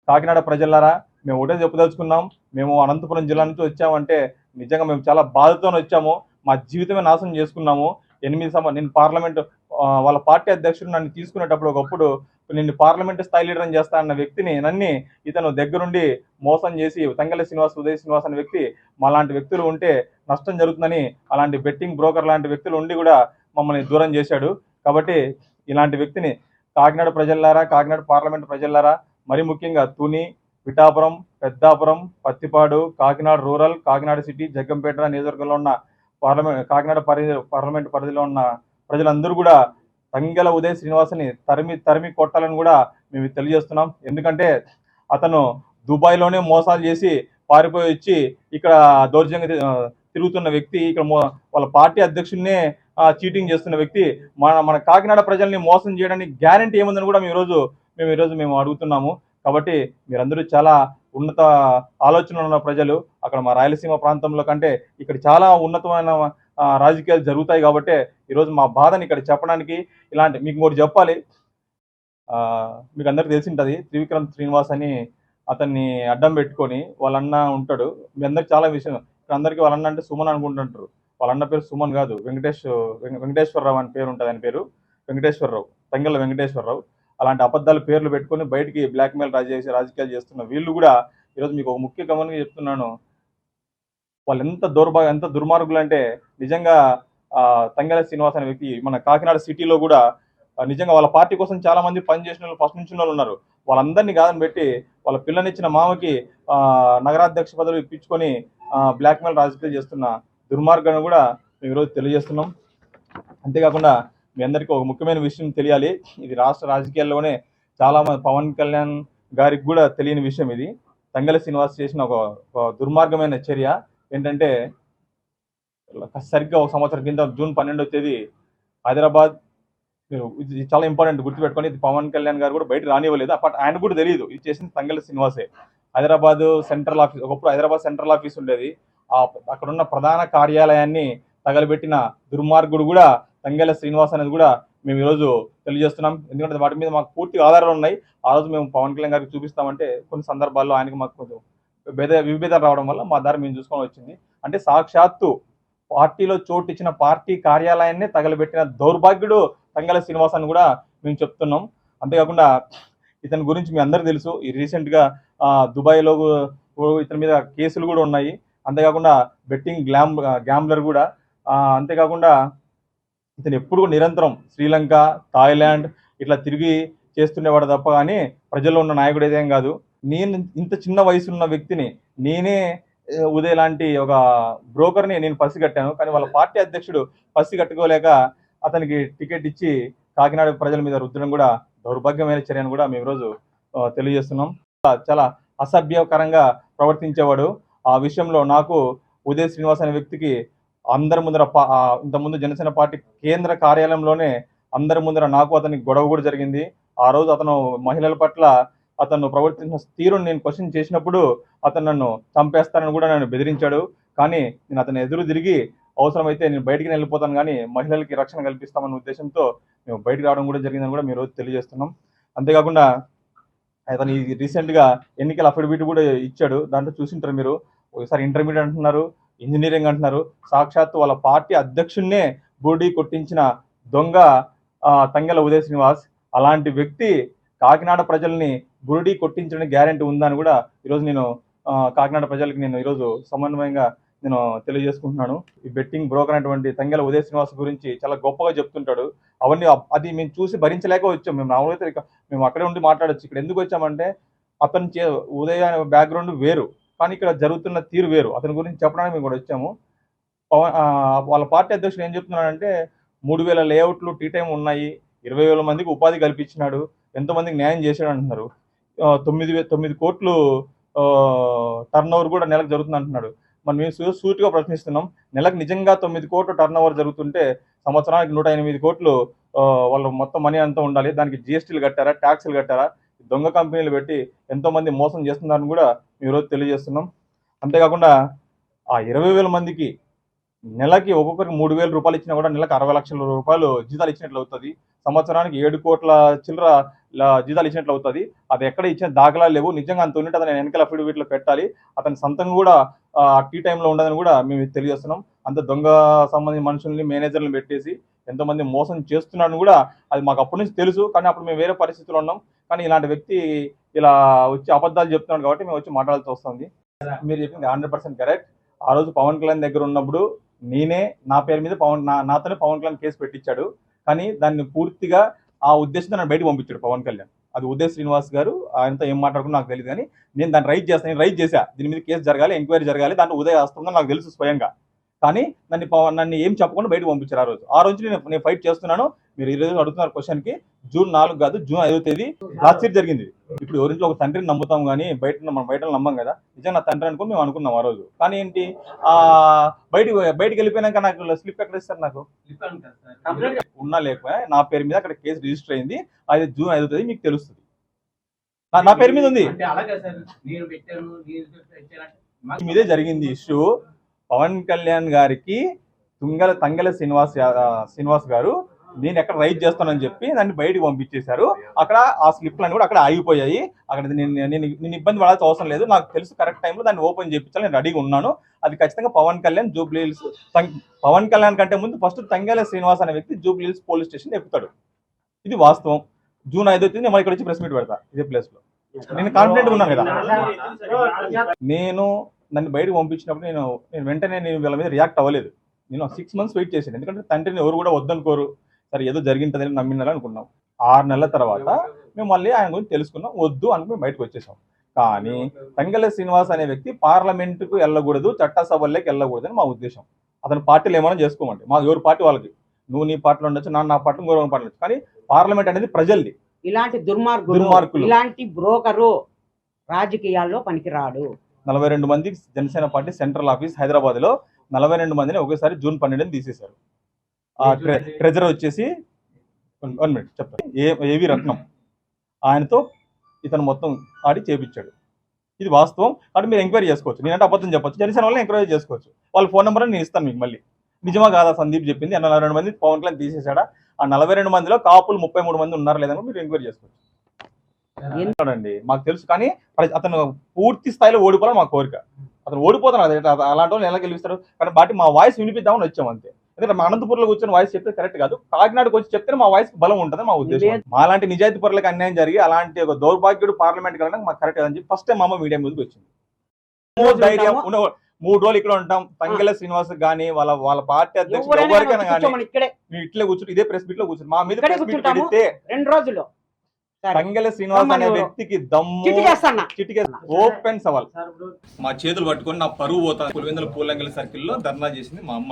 కాకినాడ ప్రజలారా, మేము ఒకటే చెప్పదలుచుకున్నాం. మేము అనంతపురం జిల్లా నుంచి వచ్చామంటే నిజంగా మేము చాలా బాధతోనే వచ్చాము. మా జీవితమే నాశనం చేసుకున్నాము. 8 నేను పార్లమెంట్ వాళ్ళ పార్టీ అధ్యక్షుడు నన్ను తీసుకునేటప్పుడు ఒకప్పుడు నిన్ను పార్లమెంట్ స్థాయి లీడర్‌ని చేస్తా అన్న వ్యక్తిని నన్ని ఇతను దగ్గరుండి మోసం చేసి తంగెళ్ల శ్రీనివాస్, ఉదయ్ శ్రీనివాస్ అనే వ్యక్తి మాలాంటి వ్యక్తులు ఉంటే నష్టం జరుగుతుందని అలాంటి బెట్టింగ్ బ్రోకర్ లాంటి వ్యక్తులు ఉండి కూడా మమ్మల్ని దూరం చేశాడు. కాబట్టి ఇలాంటి వ్యక్తిని కాకినాడ ప్రజలారా, కాకినాడ పార్లమెంట్ ప్రజలారా, మరి ముఖ్యంగా తుని, పిఠాపురం, పెద్దాపురం, పత్తిపాడు, కాకినాడ రూరల్, కాకినాడ సిటీ, జగ్గంపేట నియోజకవర్గంలో ఉన్న కాకినాడ పార్లమెంట్ పరిధిలో ఉన్న ప్రజలందరూ కూడా తంగెల ఉదయ్ శ్రీనివాస్ని తరిమి తరిమి కొట్టాలని కూడా మేము తెలియజేస్తున్నాం. ఎందుకంటే అతను దుబాయ్లోనే మోసాలు చేసి పారిపోయి వచ్చి ఇక్కడ దౌర్జన్యంగా తిరుగుతున్న వ్యక్తి, ఇక్కడ వాళ్ళ పార్టీ అధ్యక్షుడినే చీటింగ్ చేస్తున్న వ్యక్తి మన కాకినాడ ప్రజల్ని మోసం చేయడానికి గ్యారంటీ ఏముందని కూడా మేము అడుగుతున్నాము. కాబట్టి మీరందరూ చాలా ఉన్నత ఆలోచనలు ఉన్న ప్రజలు. అక్కడ మా రాయలసీమ ప్రాంతంలో కంటే ఇక్కడ చాలా ఉన్నతమైన రాజకీయాలు జరుగుతాయి. కాబట్టి ఈరోజు మా బాధని ఇక్కడ చెప్పడానికి ఇలాంటి మీకు ఇంకోటి చెప్పాలి. మీకు అందరికి తెలిసి ఉంటుంది, త్రివిక్రమ్ శ్రీనివాస్ అని అతన్ని అడ్డం పెట్టుకొని వాళ్ళన్న ఉంటాడు. మీ అందరికి చాలా విషయం, ఇక్కడ అందరికీ వాళ్ళన్న అంటే సుమన్ అనుకుంటుంటారు. వాళ్ళన్న పేరు సుమన్ కాదు, వెంకటేశ్వరరావు అని పేరు ఉంటుంది. ఆయన పేరు వెంకటేశ్వరరావు, తంగెళ్ళ వెంకటేశ్వరరావు. అలాంటి అబద్ధాలు పేర్లు పెట్టుకొని బయటికి బ్లాక్మెయిల్ రాజకీయాలు చేస్తున్న వీళ్ళు కూడా ఈరోజు మీకు ఒక ముఖ్య గమనంగా చెప్తున్నాను. వాళ్ళు ఎంత దుర్మార్గులు అంటే నిజంగా తంగెల శ్రీనివాస్ అనే వ్యక్తి మన కాకినాడ సిటీలో కూడా నిజంగా వాళ్ళ పార్టీ కోసం చాలా మంది పనిచేసిన వాళ్ళు, ఫస్ట్ నుంచి వాళ్ళు ఉన్నారు. వాళ్ళందరినీ కాదని పెట్టి వాళ్ళ పిల్లనిచ్చిన మామకి నగరాధ్యక్ష పదవులు ఇప్పించుకొని బ్లాక్మెయిల్ రాజకీయాలు చేస్తున్న దుర్మార్గాన్ని కూడా మేము ఈరోజు తెలియజేస్తున్నాం. అంతేకాకుండా మీ అందరికీ ఒక ముఖ్యమైన విషయం తెలియాలి. ఇది రాష్ట్ర రాజకీయాల్లోనే చాలా మంది, పవన్ కళ్యాణ్ గారికి కూడా తెలియని విషయం ఇది. తంగెల శ్రీనివాస్ చేసిన ఒక దుర్మార్గమైన చర్య ఏంటంటే, సరిగ్గా ఒక సంవత్సరం కింద జూన్ 12వ తేదీ హైదరాబాద్, ఇది చాలా ఇంపార్టెంట్ గుర్తుపెట్టుకొని, ఇది పవన్ కళ్యాణ్ గారు కూడా బయట రానివ్వలేదు. అప్పటి ఆయన కూడా తెలియదు ఇది చేసింది తంగెల శ్రీనివాసే. హైదరాబాద్ సెంట్రల్ ఆఫీస్, ఒకప్పుడు హైదరాబాద్ సెంట్రల్ ఆఫీస్ ఉండేది, అక్కడున్న ప్రధాన కార్యాలయాన్ని తగలబెట్టిన దుర్మార్గుడు కూడా తంగెల శ్రీనివాస్ అనేది కూడా మేము ఈరోజు తెలియజేస్తున్నాం. ఎందుకంటే వాటి మీద మాకు పూర్తి ఆధారాలు ఉన్నాయి. ఆ రోజు మేము పవన్ కళ్యాణ్ గారికి చూపిస్తామంటే కొన్ని సందర్భాల్లో ఆయనకి మాకు కొంచెం విభేదాలు రావడం వల్ల మా దారి మేము చూసుకొని వచ్చింది. అంటే సాక్షాత్తు పార్టీలో చోటు ఇచ్చిన పార్టీ కార్యాలయాన్ని తగలబెట్టిన దౌర్భాగ్యుడు తంగెల శ్రీనివాస్ అని కూడా మేము చెప్తున్నాం. అంతేకాకుండా ఇతని గురించి మీ అందరికీ తెలుసు, ఈ రీసెంట్గా దుబాయ్లో ఇతని మీద కేసులు కూడా ఉన్నాయి. అంతేకాకుండా బెట్టింగ్ గ్యాంబ్లర్ కూడా. అంతేకాకుండా ఇతను ఎప్పుడు నిరంతరం శ్రీలంక, థాయిలాండ్ ఇట్లా తిరిగి చేస్తుండేవాడు తప్ప కానీ ప్రజల్లో ఉన్న నాయకుడు ఏదేం కాదు. నేను ఇంత చిన్న వయసున్న వ్యక్తిని, నేనే ఉదయ్ లాంటి ఒక బ్రోకర్ని నేను పసిగట్టాను. కానీ వాళ్ళ పార్టీ అధ్యక్షుడు పసిగట్టుకోలేక అతనికి టికెట్ ఇచ్చి కాకినాడ ప్రజల మీద రుద్దడం కూడా దౌర్భాగ్యమైన చర్యను కూడా మేము ఈరోజు తెలియజేస్తున్నాం. చాలా అసభ్యకరంగా ప్రవర్తించేవాడు. ఆ విషయంలో నాకు ఉదయ్ శ్రీనివాస్ అనే వ్యక్తికి అందరి ముందర, ఇంతకుముందు జనసేన పార్టీ కేంద్ర కార్యాలయంలోనే అందరి ముందర నాకు అతనికి గొడవ కూడా జరిగింది. ఆ రోజు అతను మహిళల పట్ల అతను ప్రవర్తించిన తీరును నేను క్వశ్చన్ చేసినప్పుడు అతను నన్ను చంపేస్తానని కూడా నన్ను బెదిరించాడు. కానీ నేను అతను ఎదురు తిరిగి అవసరమైతే నేను బయటికి వెళ్ళిపోతాను కానీ మహిళలకి రక్షణ కల్పిస్తామన్న ఉద్దేశంతో మేము బయటికి రావడం కూడా జరిగిందని కూడా మీరు తెలియజేస్తున్నాం. అంతేకాకుండా అతను రీసెంట్గా ఎన్నికల అఫిడవిట్ కూడా ఇచ్చాడు. దాంట్లో చూసింటారు మీరు. ఒకసారి ఇంటర్మీడియట్ అంటున్నారు, ఇంజనీరింగ్ అంటున్నారు. సాక్షాత్తు వాళ్ళ పార్టీ అధ్యక్షున్నే బూడి కొట్టించిన దొంగ తంగెల ఉదయ్ శ్రీనివాస్. అలాంటి వ్యక్తి కాకినాడ ప్రజల్ని బురుడి కొట్టించడానికి గ్యారెంటీ ఉందని కూడా ఈరోజు నేను కాకినాడ ప్రజలకు నేను ఈరోజు సమన్వయంగా నేను తెలియజేసుకుంటున్నాను. ఈ బెట్టింగ్ బ్రోకర్ అనేటువంటి తంగెల ఉదయ్ శ్రీనివాస్ గురించి చాలా గొప్పగా చెప్తుంటాడు. అది మేము చూసి భరించలేక వచ్చాం. మేము అక్కడే ఉండి మాట్లాడచ్చు. ఇక్కడ ఎందుకు వచ్చామంటే అతను ఉదయ్ బ్యాక్గ్రౌండ్ వేరు, కానీ ఇక్కడ జరుగుతున్న తీరు వేరు. అతని గురించి చెప్పడానికి మేము కూడా వచ్చాము. వాళ్ళ పార్టీ అధ్యక్షుడు ఏం చెప్తున్నాడంటే 3000 లేఅవుట్లు టీ టైం ఉన్నాయి, 20,000 మందికి ఉపాధి కల్పించినాడు, ఎంతోమందికి న్యాయం చేశాడు అంటున్నారు. 9 కోట్లు టర్న్ ఓవర్ కూడా నెలకు జరుగుతుంది అంటున్నాడు. మరి మేము సూటిగా ప్రశ్నిస్తున్నాం, నెలకు నిజంగా 9 కోట్లు టర్న్ ఓవర్ జరుగుతుంటే సంవత్సరానికి 108 కోట్లు వాళ్ళు మొత్తం మనీ అంతా ఉండాలి. దానికి జిఎస్టీలు కట్టారా, ట్యాక్సులు కట్టారా? దొంగ కంపెనీలు పెట్టి ఎంతోమంది మోసం చేస్తున్నారని కూడా మేము ఈరోజు తెలియజేస్తున్నాం. అంతేకాకుండా ఆ 20,000 మందికి నెలకి ఒక్కొక్కరికి 3,000 రూపాయలు ఇచ్చినా కూడా నెలకు 60 లక్షల రూపాయలు జీతాలు ఇచ్చినట్లు అవుతుంది. సంవత్సరానికి 7 కోట్ల చిల్లర జీతాలు ఇచ్చినట్లు అవుతుంది. అది ఎక్కడ ఇచ్చిన దాఖలాలు లేవు. నిజంగా అంత ఉన్నట్టు అతను వెనకాల అఫిడవిట్లో పెట్టాలి. అతని సొంతంగా కూడా టీ టైంలో ఉండదని కూడా మేము తెలియజేస్తున్నాం. అంత దొంగ సంబంధించిన మనుషుల్ని మేనేజర్లను పెట్టేసి ఎంతోమంది మోసం చేస్తున్నాడని కూడా అది మాకు అప్పటి నుంచి తెలుసు. కానీ అప్పుడు మేము వేరే పరిస్థితుల్లో ఉన్నాం. కానీ ఇలాంటి వ్యక్తి ఇలా వచ్చి అబద్ధాలు చెప్తున్నాడు కాబట్టి మేము వచ్చి మాట్లాడాల్సి వస్తుంది. మీరు చెప్పింది 100% కరెక్ట్. ఆ రోజు పవన్ కళ్యాణ్ దగ్గర ఉన్నప్పుడు నేనే నా పేరు మీద నాతోనే పవన్ కళ్యాణ్ కేసు పెట్టించాడు. కానీ దాన్ని పూర్తిగా ఆ ఉద్దేశంతో నన్ను బయటకు పంపించాడు పవన్ కళ్యాణ్. అది ఉదయ్ శ్రీనివాస్ గారు ఆయనతో ఏం మాట్లాడుకున్నా నాకు తెలియదు. కానీ నేను దాన్ని రైట్ చేశా. దీని మీద కేసు జరగాలి, ఎంక్వైరీ జరగాలి, దాంట్లో ఉదయ్ వస్తుందని నాకు తెలుసు స్వయంగా. కానీ నన్ను ఏం చెప్పకుండా బయటకు పంపించారు. ఆ రోజు నేను ఫైట్ చేస్తున్నాను. మీరు ఈ రోజు అడుగుతున్నారు క్వశ్చన్కి, జూన్ 4 కాదు, జూన్ 5వ తేదీ లాస్ట్ ఇయర్ జరిగింది. ఇప్పుడు ఎవరింట్లో ఒక తండ్రిని నమ్ముతాం కానీ మనం బయట నమ్మం కదా. నిజంగా నా తండ్రి అనుకుని మేము అనుకున్నాం ఆ రోజు. కానీ ఏంటి బయటికి వెళ్ళిపోయినాక నాకు స్లిప్ ఎక్కడ ఇస్తారు? నాకు ఉన్నా లేకపోయా నా పేరు మీద అక్కడ కేసు రిజిస్టర్ అయింది. అది జూన్ 5వ తేదీ మీకు తెలుస్తుంది. నా పేరు మీద ఉంది. మీదే జరిగింది ఇష్యూ. పవన్ కళ్యాణ్ గారికి తంగెల శ్రీనివాస్ గారు నేను ఎక్కడ రైట్ చేస్తానని చెప్పి దాన్ని బయటకు పంపించేశారు. అక్కడ ఆ స్లిప్లన్నీ కూడా అక్కడ ఆగిపోయాయి. అక్కడ నేను ఇబ్బంది పడాల్సిన అవసరం లేదు. నాకు తెలుసు కరెక్ట్ టైంలో దాన్ని ఓపెన్ చేయించాలి. నేను రెడీగా ఉన్నాను. అది ఖచ్చితంగా పవన్ కళ్యాణ్ పవన్ కళ్యాణ్ కంటే ముందు ఫస్ట్ తంగెల శ్రీనివాస్ అనే వ్యక్తి జూబ్లీ హిల్స్ పోలీస్ స్టేషన్ ఎక్కుతాడు. ఇది వాస్తవం. జూన్ 5వ తేదీ నేను ఇక్కడ వచ్చి ప్రెస్ మీట్ పెడతా ఇదే ప్లేస్ లో. నేను కాన్ఫిడెంట్ ఉన్నాను కదా. నన్ను బయటకు పంపించినప్పుడు నేను వెంటనే వీళ్ళ మీద రియాక్ట్ అవ్వలేదు. నేను 6 months వెయిట్ చేశాను. ఎందుకంటే తండ్రిని ఎవరు కూడా వద్దనుకోరు. సరే ఏదో జరిగిందని నమ్మినారని అనుకున్నాం. 6 నెలల తర్వాత మేము మళ్ళీ ఆయన గురించి తెలుసుకున్నాం. వద్దు అనుకుని బయటకు వచ్చేసాం. కానీ తంగెల శ్రీనివాస్ అనే వ్యక్తి పార్లమెంటుకు వెళ్ళకూడదు, చట్టసభల్లోకి వెళ్ళకూడదు అని మా ఉద్దేశం. అతను పార్టీలు ఏమైనా చేసుకోమండి, మా ఎవరి పార్టీ వాళ్ళకి. నువ్వు నీ పార్టీలో ఉండొచ్చు, నా పార్టీ గౌరవ పార్టీ ఉండొచ్చు. కానీ పార్లమెంట్ అనేది ప్రజలది. ఇలాంటి దుర్మార్గులు, ఇలాంటి బ్రోకరు రాజకీయాల్లో పనికిరాడు. 42 మంది Janasena party central office Hyderabad లో 42 మందిని ఒకేసారి జూన్ 12 తీసేశారు. ట్రెజరర్ వచ్చేసి 1 minute చెప్తాను, ఏవి రత్నం. ఆయనతో ఇతను మొత్తం ఆడి చేపించాడు. ఇది వాస్తవం. అంటే మీరు ఎంక్వైరీ చేసుకోవచ్చు. నేనంటే అబద్ధం చెప్పొచ్చు. జనసేన వాళ్ళని ఎంక్వైరీ చేసుకోవచ్చు. వాళ్ళ ఫోన్ నెంబర్ నేను ఇస్తాను మీకు మళ్ళీ. నిజమా కాదా సందీప్ చెప్పింది? 42 మంది పవన్ కళ్యాణ్ తీసేశాడా? ఆ 42 మందిలో కాపులు 33 మంది ఉన్నారా లేదని మీరు ఎంక్వైరీ చేసుకోవచ్చు. అండి మాకు తెలుసు. కానీ అతను పూర్తి స్థాయిలో ఓడిపోవాలని మా కోరిక. అతను ఓడిపోతున్నాడు. అలాంటి వాళ్ళు ఎలా గెలుస్తారు? కానీ మా వాయిస్ వినిపిద్దామని వచ్చాం అంతే. ఎందుకంటే మా అనంతపురంలో కూర్చొని వాయిస్ చెప్తే కరెక్ట్ కాదు. కాకినాడకు వచ్చి చెప్తే మా వాయిస్ బలం ఉంటుంది మా ఉద్దేశం. మాలాంటి నిజాయితీ పరులకు అన్యాయం జరిగి అలాంటి ఒక దౌర్భాగ్యుడు పార్లమెంట్కి వెళ్ళడానికి మాకు కరెక్ట్ అని చెప్పి ఫస్ట్ టైం మా అమ్మ మీడియా ముందుకు వచ్చింది. 3 రోజులు ఇక్కడ ఉంటాం. తంగెల శ్రీనివాస్ కానీ వాళ్ళ పార్టీ అధ్యక్షుడు ఎవరికైనా కానీ మేము ఇట్లే కూర్చుంటే ఇదే ప్రెస్ మీట్ లో కూర్చుంటాం. మా మీద ప్రెస్ మీట్ పెడితే 2 రోజులు తంగెల శ్రీనివాస్ అనే వ్యక్తికి దమ్ము ఓపెన్ సవాల్. మా చేతులు పట్టుకొని నా పరువు పోతా. పులివెందుల పూలంగల్ సర్కిల్లో ధర్నా చేసింది మా అమ్మ.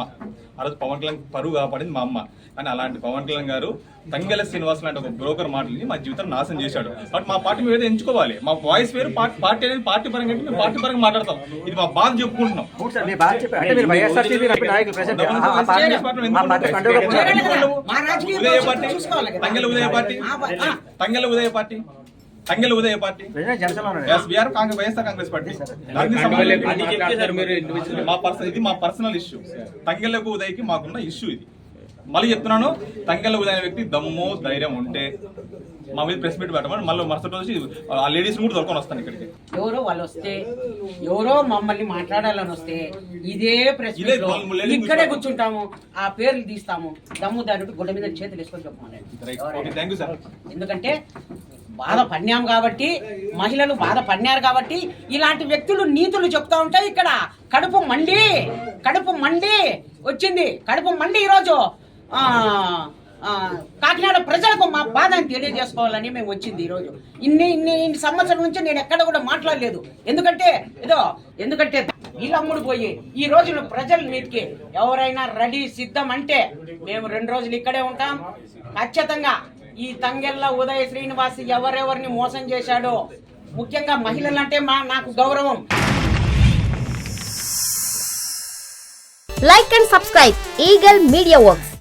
ఆ రోజు పవన్ కళ్యాణ్ పరువు కాపాడింది మా అమ్మ. కానీ అలాంటి పవన్ కళ్యాణ్ గారు తంగెల శ్రీనివాస్ లాంటి ఒక బ్రోకర్ మాటలని మా జీవితం నాశనం చేశాడు. బట్ మా పార్టీ మీద ఎంచుకోవాలి. మా వాయిస్ వేరు, పార్టీ అనేది పార్టీ పరంగా మేము పార్టీ పరంగా మాట్లాడతాం. ఇది మా బాధ చెప్పుకుంటున్నాం. తంగెల ఉదయ పార్టీ వైఎస్ఆర్ కాంగ్రెస్ పార్టీ. ఇది మా పర్సనల్ ఇష్యూ. తంగెలకు ఉదయకి మాకున్న ఇష్యూ ఇది. మళ్ళీ చెప్తున్నాను, తంగెల ఉదయ వ్యక్తి దమ్ము ధైర్యం ఉంటే మా మీద ప్రెస్ మీట్ పెట్టమని మళ్ళీ మరుసటి రోజు ఆ లేడీస్ కూడా దొరకొని వస్తాను ఇక్కడికి. ఎవరో వాళ్ళు వస్తే, ఎవరో మమ్మల్ని మాట్లాడాలని వస్తే ఇదే ప్రెస్ మీట్ లో ఇక్కడే కూర్చుంటాము, ఆ పేర్లు తీస్తాము. దమ్ము ధైర్యం గుడ్డ మీద చేతులు వేసుకొని చెప్పమని. ఎందుకంటే బాధ పడినాం కాబట్టి, మహిళలు బాధ పడినారు కాబట్టి ఇలాంటి వ్యక్తులు నీతులు చెప్తా ఉంటాయి. ఇక్కడ కడుపు మండి వచ్చింది. కడుపు మండి ఈరోజు కాకినాడ ప్రజలకు మా బాధని తెలియజేసుకోవాలని మేము వచ్చింది ఈరోజు. ఇన్ని సంవత్సరం నుంచి నేను ఎక్కడ కూడా మాట్లాడలేదు. ఎందుకంటే వీళ్ళమ్ముడు పోయి ఈ రోజు ప్రజల మీదకి ఎవరైనా రెడీ సిద్ధం అంటే మేము 2 రోజులు ఇక్కడే ఉంటాం. ఖచ్చితంగా ఈ తంగెళ్ళ ఉదయ శ్రీనివాస్ ఎవరెవరిని మోసం చేశాడో, ముఖ్యంగా మహిళలంటే నాకు గౌరవం. Like and subscribe Eagle Media Works.